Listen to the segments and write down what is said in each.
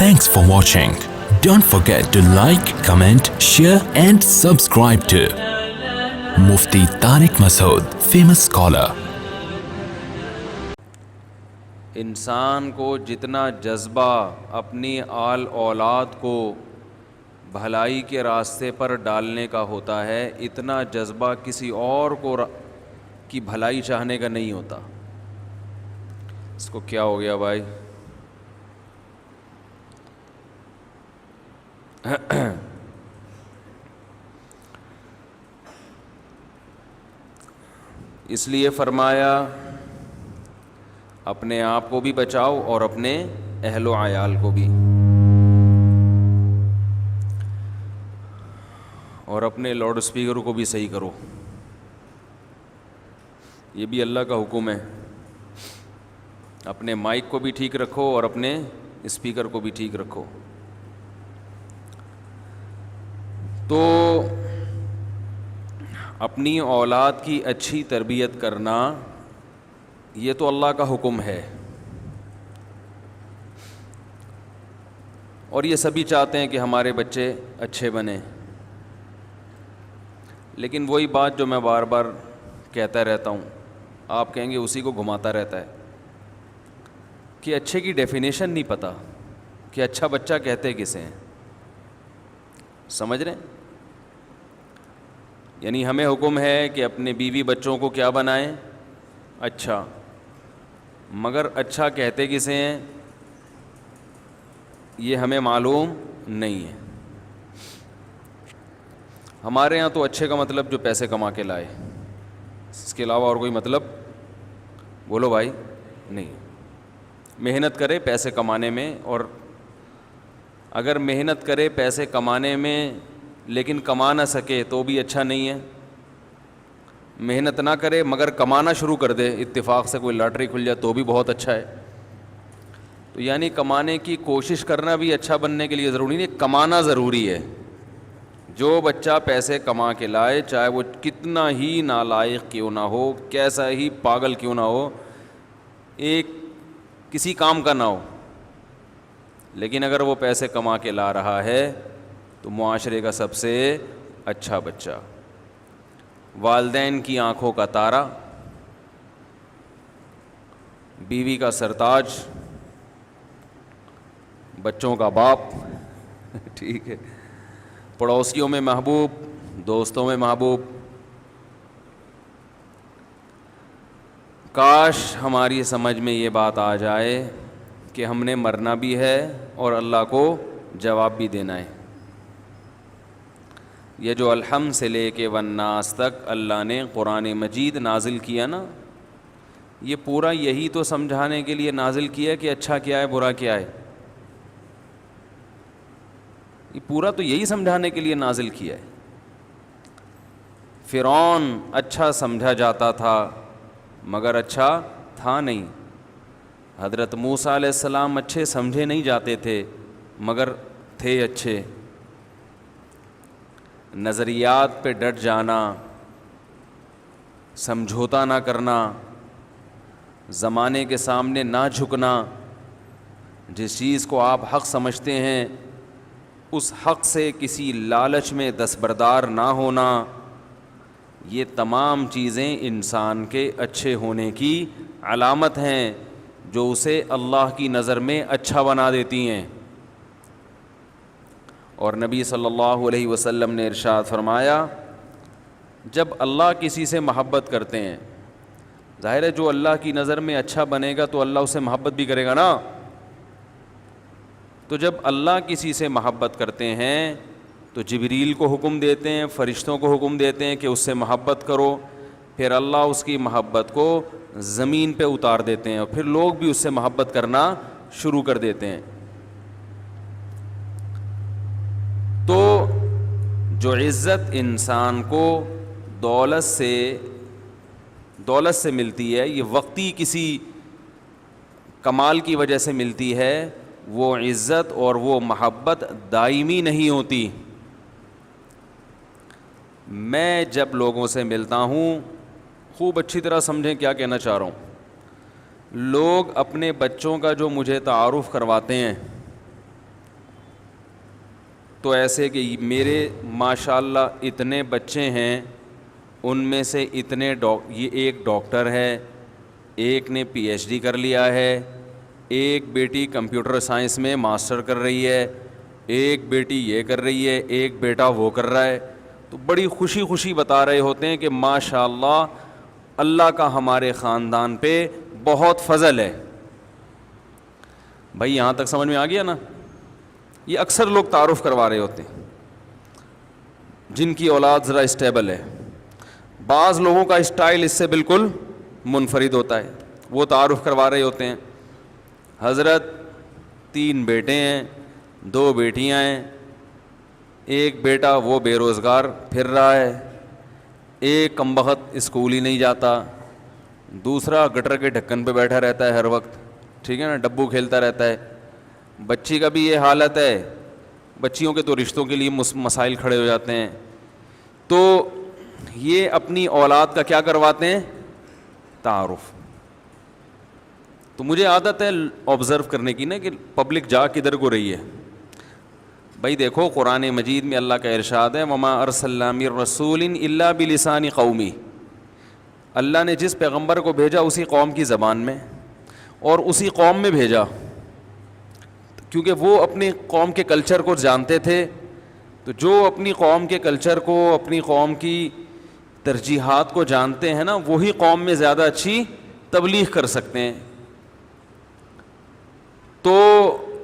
Thanks for watching. Don't forget to like, comment, share and subscribe to Mufti Tariq Masood, famous scholar. انسان کو جتنا جذبہ اپنی آل اولاد کو بھلائی کے راستے پر ڈالنے کا ہوتا ہے، اتنا جذبہ کسی اور کو کی بھلائی چاہنے کا نہیں ہوتا. اس کو کیا ہو گیا بھائی؟ اس لیے فرمایا اپنے آپ کو بھی بچاؤ اور اپنے اہل و عیال کو بھی، اور اپنے لاؤڈ اسپیکر کو بھی صحیح کرو. یہ بھی اللہ کا حکم ہے. اپنے مائک کو بھی ٹھیک رکھو اور اپنے اسپیکر کو بھی ٹھیک رکھو. تو اپنی اولاد کی اچھی تربیت کرنا یہ تو اللہ کا حکم ہے، اور یہ سبھی چاہتے ہیں کہ ہمارے بچے اچھے بنیں. لیکن وہی بات جو میں بار بار کہتا رہتا ہوں، آپ کہیں گے اسی کو گھماتا رہتا ہے، کہ اچھے کی ڈیفینیشن نہیں پتہ کہ اچھا بچہ کہتے کسے ہیں. سمجھ رہے ہیں؟ یعنی ہمیں حکم ہے کہ اپنے بیوی بچوں کو کیا بنائیں؟ اچھا. مگر اچھا کہتے کسے ہیں یہ ہمیں معلوم نہیں ہے. ہمارے ہاں تو اچھے کا مطلب جو پیسے کما کے لائے، اس کے علاوہ اور کوئی مطلب بولو بھائی نہیں. محنت کرے پیسے کمانے میں، اور اگر محنت کرے پیسے کمانے میں لیکن کما نہ سکے تو بھی اچھا نہیں ہے. محنت نہ کرے مگر کمانا شروع کر دے، اتفاق سے کوئی لاٹری کھل جائے تو بھی بہت اچھا ہے. تو یعنی کمانے کی کوشش کرنا بھی اچھا بننے کے لیے ضروری نہیں، کمانا ضروری ہے. جو بچہ پیسے کما کے لائے، چاہے وہ کتنا ہی نالائق کیوں نہ ہو، کیسا ہی پاگل کیوں نہ ہو، ایک کسی کام کا نہ ہو، لیکن اگر وہ پیسے کما کے لا رہا ہے تو معاشرے کا سب سے اچھا بچہ، والدین کی آنکھوں کا تارا، بیوی کا سرتاج، بچوں کا باپ، ٹھیک ہے، پڑوسیوں میں محبوب، دوستوں میں محبوب. کاش ہماری سمجھ میں یہ بات آ جائے کہ ہم نے مرنا بھی ہے اور اللہ کو جواب بھی دینا ہے. یہ جو الحمد سے لے کے والناس تک اللہ نے قرآن مجید نازل کیا نا، یہ پورا یہی تو سمجھانے کے لیے نازل کیا کہ اچھا کیا ہے برا کیا ہے. یہ پورا تو یہی سمجھانے کے لیے نازل کیا ہے. فرعون اچھا سمجھا جاتا تھا مگر اچھا تھا نہیں. حضرت موسیٰ علیہ السلام اچھے سمجھے نہیں جاتے تھے مگر تھے اچھے. نظریات پہ ڈٹ جانا، سمجھوتا نہ کرنا، زمانے کے سامنے نہ جھکنا، جس چیز کو آپ حق سمجھتے ہیں اس حق سے کسی لالچ میں دستبردار نہ ہونا، یہ تمام چیزیں انسان کے اچھے ہونے کی علامت ہیں جو اسے اللہ کی نظر میں اچھا بنا دیتی ہیں. اور نبی صلی اللہ علیہ وسلم نے ارشاد فرمایا جب اللہ کسی سے محبت کرتے ہیں، ظاہر ہے جو اللہ کی نظر میں اچھا بنے گا تو اللہ اسے محبت بھی کرے گا نا. تو جب اللہ کسی سے محبت کرتے ہیں تو جبریل کو حکم دیتے ہیں، فرشتوں کو حکم دیتے ہیں کہ اس سے محبت کرو، پھر اللہ اس کی محبت کو زمین پہ اتار دیتے ہیں اور پھر لوگ بھی اس سے محبت کرنا شروع کر دیتے ہیں. تو جو عزت انسان کو دولت سے ملتی ہے، یہ وقتی کسی کمال کی وجہ سے ملتی ہے، وہ عزت اور وہ محبت دائمی نہیں ہوتی. میں جب لوگوں سے ملتا ہوں، خوب اچھی طرح سمجھیں کیا کہنا چاہ رہا ہوں، لوگ اپنے بچوں کا جو مجھے تعارف کرواتے ہیں تو ایسے کہ میرے ماشاءاللہ اتنے بچے ہیں، ان میں سے اتنے یہ ایک ڈاکٹر ہے، ایک نے پی ایچ ڈی کر لیا ہے، ایک بیٹی کمپیوٹر سائنس میں ماسٹر کر رہی ہے، ایک بیٹی یہ کر رہی ہے، ایک بیٹا وہ کر رہا ہے. تو بڑی خوشی خوشی بتا رہے ہوتے ہیں کہ ماشاءاللہ اللہ کا ہمارے خاندان پہ بہت فضل ہے. بھائی یہاں تک سمجھ میں آ گیا نا؟ یہ اکثر لوگ تعارف کروا رہے ہوتے ہیں جن کی اولاد ذرا اسٹیبل ہے. بعض لوگوں کا اسٹائل اس سے بالکل منفرد ہوتا ہے. وہ تعارف کروا رہے ہوتے ہیں حضرت 3 بیٹے ہیں، 2 بیٹیاں ہیں، ایک بیٹا وہ بے روزگار پھر رہا ہے، ایک کمبخت اسکول ہی نہیں جاتا، دوسرا گٹر کے ڈھکن پہ بیٹھا رہتا ہے ہر وقت، ٹھیک ہے نا، ڈبو کھیلتا رہتا ہے. بچی کا بھی یہ حالت ہے. بچیوں کے تو رشتوں کے لیے مسائل کھڑے ہو جاتے ہیں. تو یہ اپنی اولاد کا کیا کرواتے ہیں؟ تعارف. تو مجھے عادت ہے آبزرو کرنے کی نا کہ پبلک جا کدھر کو رہی ہے. بھائی دیکھو قرآن مجید میں اللہ کا ارشاد ہے وما ارسلنا من رسول الا بلسان قومی. اللہ نے جس پیغمبر کو بھیجا اسی قوم کی زبان میں اور اسی قوم میں بھیجا، کیونکہ وہ اپنی قوم کے کلچر کو جانتے تھے. تو جو اپنی قوم کے کلچر کو، اپنی قوم کی ترجیحات کو جانتے ہیں نا، وہی قوم میں زیادہ اچھی تبلیغ کر سکتے ہیں. تو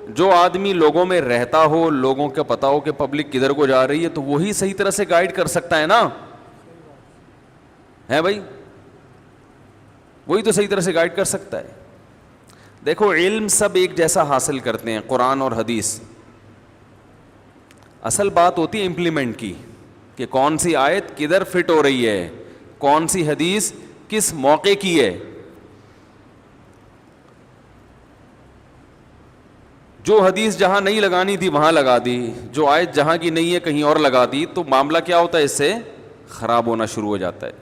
جو آدمی لوگوں میں رہتا ہو، لوگوں کو پتا ہو کہ پبلک کدھر کو جا رہی ہے، تو وہی صحیح طرح سے گائیڈ کر سکتا ہے نا، ہے بھائی؟ وہی تو صحیح طرح سے گائیڈ کر سکتا ہے. دیکھو علم سب ایک جیسا حاصل کرتے ہیں، قرآن اور حدیث. اصل بات ہوتی ہے امپلیمنٹ کی، کہ کون سی آیت کدھر فٹ ہو رہی ہے، کون سی حدیث کس موقع کی ہے. جو حدیث جہاں نہیں لگانی تھی وہاں لگا دی، جو آیت جہاں کی نہیں ہے کہیں اور لگا دی، تو معاملہ کیا ہوتا ہے؟ اس سے خراب ہونا شروع ہو جاتا ہے.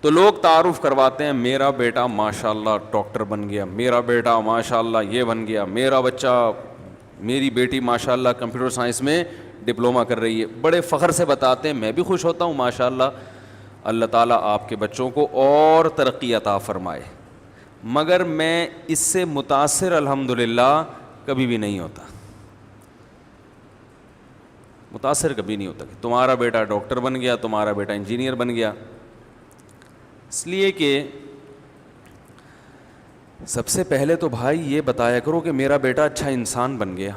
تو لوگ تعارف کرواتے ہیں میرا بیٹا ماشاءاللہ ڈاکٹر بن گیا، میرا بیٹا ماشاءاللہ یہ بن گیا، میرا بچہ، میری بیٹی ماشاءاللہ کمپیوٹر سائنس میں ڈپلومہ کر رہی ہے. بڑے فخر سے بتاتے ہیں. میں بھی خوش ہوتا ہوں ماشاءاللہ. اللہ تعالیٰ آپ کے بچوں کو اور ترقی عطا فرمائے. مگر میں اس سے متاثر الحمدللہ کبھی بھی نہیں ہوتا، متاثر کبھی نہیں ہوتا کہ تمہارا بیٹا ڈاکٹر بن گیا، تمہارا بیٹا انجینئر بن گیا. اس لیے کہ سب سے پہلے تو بھائی یہ بتایا کرو کہ میرا بیٹا اچھا انسان بن گیا.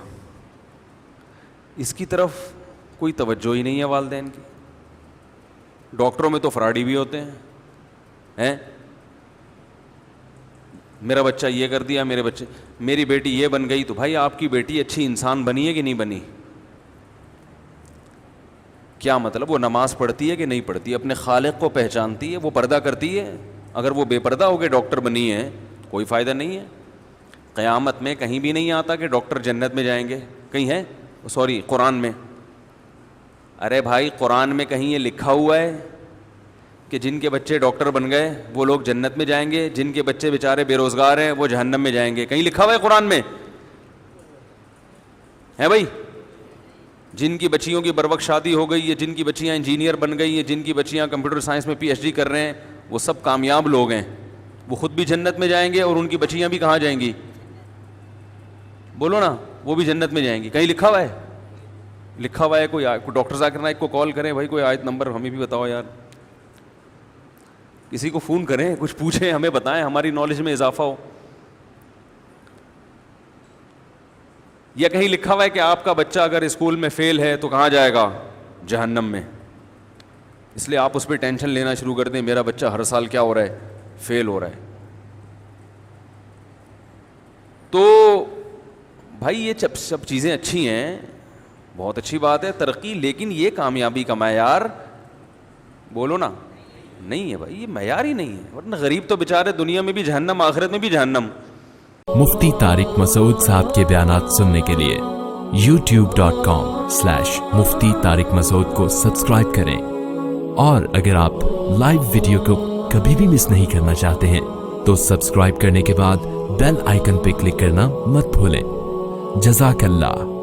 اس کی طرف کوئی توجہ ہی نہیں ہے والدین کی. ڈاکٹروں میں تو فراڈی بھی ہوتے ہیں. میرا بچہ یہ کر دیا، میری بیٹی یہ بن گئی. تو بھائی آپ کی بیٹی اچھی انسان بنی ہے کہ نہیں بنی؟ کیا مطلب؟ وہ نماز پڑھتی ہے کہ نہیں پڑھتی؟ اپنے خالق کو پہچانتی ہے؟ وہ پردہ کرتی ہے؟ اگر وہ بے پردہ ہو کے ڈاکٹر بنی ہے کوئی فائدہ نہیں ہے. قیامت میں کہیں بھی نہیں آتا کہ ڈاکٹر جنت میں جائیں گے. کہیں ہے؟ سوری، قرآن میں. ارے بھائی قرآن میں کہیں یہ لکھا ہوا ہے کہ جن کے بچے ڈاکٹر بن گئے وہ لوگ جنت میں جائیں گے، جن کے بچے بیچارے بے روزگار ہیں وہ جہنم میں جائیں گے؟ کہیں لکھا ہوا ہے قرآن میں؟ ہے بھائی؟ جن کی بچیوں کی بروقت شادی ہو گئی ہے، جن کی بچیاں انجینئر بن گئی ہیں، جن کی بچیاں کمپیوٹر سائنس میں پی ایچ ڈی کر رہے ہیں، وہ سب کامیاب لوگ ہیں. وہ خود بھی جنت میں جائیں گے اور ان کی بچیاں بھی کہاں جائیں گی؟ بولو نا. وہ بھی جنت میں جائیں گی. کہیں لکھا ہوا ہے؟ لکھا ہوا ہے. کوئی ڈاکٹر ذاکر نائک کو کال کریں، بھائی کوئی آیت نمبر ہمیں بھی بتاؤ یار. کسی کو فون کریں، کچھ پوچھیں، ہمیں بتائیں، ہماری نالج میں اضافہ ہو. یا کہیں لکھا ہوا ہے کہ آپ کا بچہ اگر اسکول میں فیل ہے تو کہاں جائے گا؟ جہنم میں. اس لیے آپ اس پہ ٹینشن لینا شروع کر دیں، میرا بچہ ہر سال کیا ہو رہا ہے؟ فیل ہو رہا ہے. تو بھائی یہ سب چیزیں اچھی ہیں، بہت اچھی بات ہے ترقی، لیکن یہ کامیابی کا معیار بولو نا نہیں ہے بھائی. یہ معیار ہی نہیں ہے. ورنہ غریب تو بیچارے دنیا میں بھی جہنم، آخرت میں بھی جہنم. مفتی طارق مسعود صاحب کے بیانات سننے کے لیے youtube.com/مفتی طارق مسعود کو سبسکرائب کریں. اور اگر آپ لائیو ویڈیو کو کبھی بھی مس نہیں کرنا چاہتے ہیں تو سبسکرائب کرنے کے بعد بیل آئیکن پہ کلک کرنا مت بھولیں. جزاک اللہ.